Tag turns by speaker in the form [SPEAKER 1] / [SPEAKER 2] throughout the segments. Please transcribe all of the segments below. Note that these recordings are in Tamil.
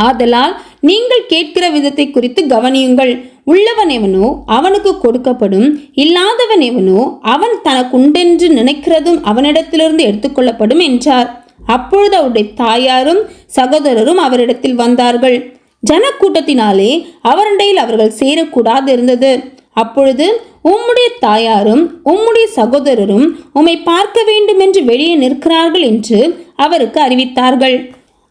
[SPEAKER 1] ஆதலால் நீங்கள் கேட்கிற விதத்தை குறித்து கவனியுங்கள். உள்ளவன் எவனோ அவனுக்கு கொடுக்கப்படும், இல்லாதவன் எவனோ அவன் தனக்கு உண்டென்று நினைக்கிறதும் அவனிடத்திலிருந்து எடுத்துக்கொள்ளப்படும் என்றார். அப்பொழுது அவருடைய தாயாரும் சகோதரரும் அவரிடத்தில் வந்தார்கள். ஜனக்கூட்டத்தினாலே அவரண்டையில் அவர்கள் சேரக்கூடாது இருந்தது. அப்பொழுது உம்முடைய தாயாரும் உம்முடைய சகோதரரும் உம்மை பார்க்க வேண்டும் என்று வெளியே நிற்கிறார்கள் என்று அவருக்கு அறிவித்தார்கள்.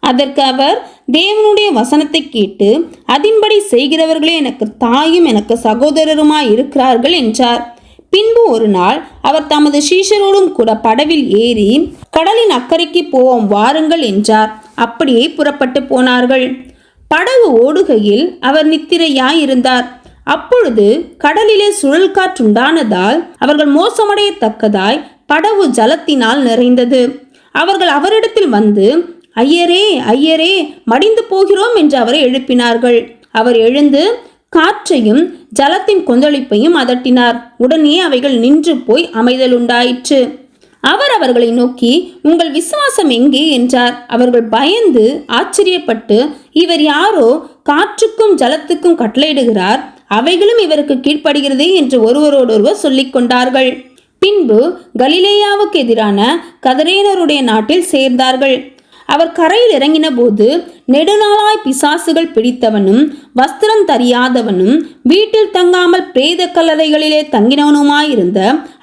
[SPEAKER 1] அதற்கு அவர், தேவனுடைய வசனத்தை கேட்டு அதின்படி செய்கிறவர்களே எனக்கு தாயும் எனக்கு சகோதரருமாய் இருக்கிறார்கள் என்றார். பின்பு ஒரு நாள் அவர் தமது சீஷரோடும் கூட படவில் ஏறி கடலின் அக்கறைக்கு போவோம் வாருங்கள் என்றார். அப்படியே புறப்பட்டு போனார்கள். படகு ஓடுகையில் அவர் நித்திரையாயிருந்தார். அப்பொழுது கடலிலே சுழல் காற்றுண்டானதால் அவர்கள் மோசமடையத்தக்கதாய் படகு ஜலத்தினால் நிறைந்தது. அவர்கள் அவரிடத்தில் வந்து, ஐயரே ஐயரே, மடிந்து போகிறோம் என்று அவரை எழுப்பினார்கள். அவர் எழுந்து காற்றையும் ஜலத்தின் கொந்தளிப்பையும் அதட்டினார். உடனே அவைகள் நின்று போய் அமைதல் உண்டாயிற்று. அவர் அவர்களை நோக்கி, உங்கள் விசுவாசம் எங்கே என்றார். அவர்கள் பயந்து ஆச்சரியப்பட்டு, இவர் யாரோ காற்றுக்கும் ஜலத்துக்கும் கட்டளையிடுகிறார், அவைகளும் இவருக்கு கீழ்ப்படுகிறதே என்று ஒருவரோடொருவர் சொல்லிக் கொண்டார்கள். பின்பு கலிலேயாவுக்கு எதிரான கதரேனருடைய நாட்டில் சேர்ந்தார்கள். அவர் கரையில் இறங்கின போது நெடுநாளாய் பிசாசுகள் பிடித்தவனும் வஸ்திரம் தரியாதவனும் வீட்டில் தங்காமல் பிரேத கல்லறைகளிலே தங்கினவனுமாயிருந்த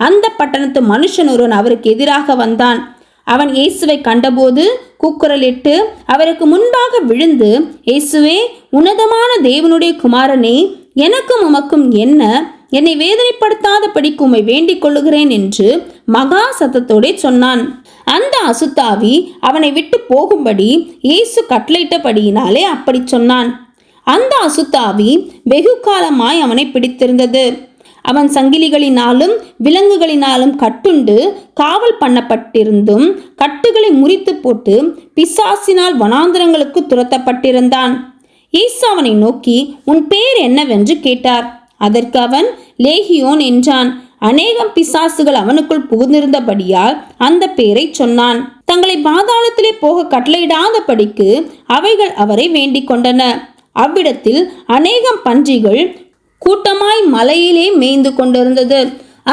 [SPEAKER 1] அந்த பட்டணத்து மனுஷன் ஒருவன் அவருக்கு எதிராக வந்தான். அவன் இயேசுவை கண்டபோது கூக்குரலிட்டு அவருக்கு முன்பாக விழுந்து, இயேசுவே, உன்னதமான தேவனுடைய குமாரனே, எனக்கும் உமக்கும் என்ன? என்னை வேதனைப்படுத்தாதபடிக்கு உம்மை வேண்டிக் கொள்ளுகிறேன் என்று மகா சத்தத்தோடே சொன்னான். அந்த அசுத்தாவி அவனை விட்டு போகும்படி இயேசு கட்டளையிட்டபடியினாலே அப்படி சொன்னான். அந்த அசுத்தாவி வெகு காலமாய் அவனை பிடித்திருந்தது. அவன் சங்கிலிகளினாலும் விலங்குகளினாலும் கட்டுண்டு காவல் பண்ணப்பட்டிருந்தும் கட்டுகளை முறித்து போட்டு பிசாசினால் வனாந்தரங்களுக்கு துரத்தப்பட்டிருந்தான். இயேசு அவனை நோக்கி, உன் பேர் என்னவென்று கேட்டார். அதற்கு அவன் லேகியோன் என்றான். அநேகம் பிசாசுகள் அவனுக்குள் புகுந்திருந்தபடியால் அந்த பேரை சொன்னான். தங்களை பாதாளத்திலே போக கட்டளையிடாதபடிக்கு அவைகள் அவரை வேண்டிக் கொண்டன. அவ்விடத்தில் அநேகம் பன்றிகள் கூட்டமாய் மலையிலே மேய்ந்து கொண்டிருந்தது.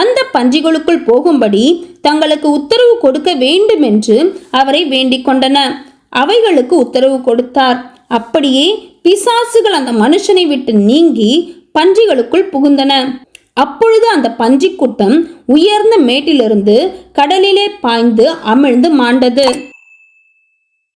[SPEAKER 1] அந்த பன்றிகளுக்குள் போகும்படி தங்களுக்கு உத்தரவு கொடுக்க வேண்டும் என்று அவரை வேண்டிக் கொண்டன. அவைகளுக்கு உத்தரவு கொடுத்தார். அப்படியே பிசாசுகள் அந்த மனுஷனை விட்டு நீங்கி பன்றிகளுக்குள் புகுந்தன. அப்பொழுது அந்த பன்றி கூட்டம் உயர்ந்த மேட்டிலிருந்து கடலிலே பாய்ந்து அமிழ்ந்து மாண்டது.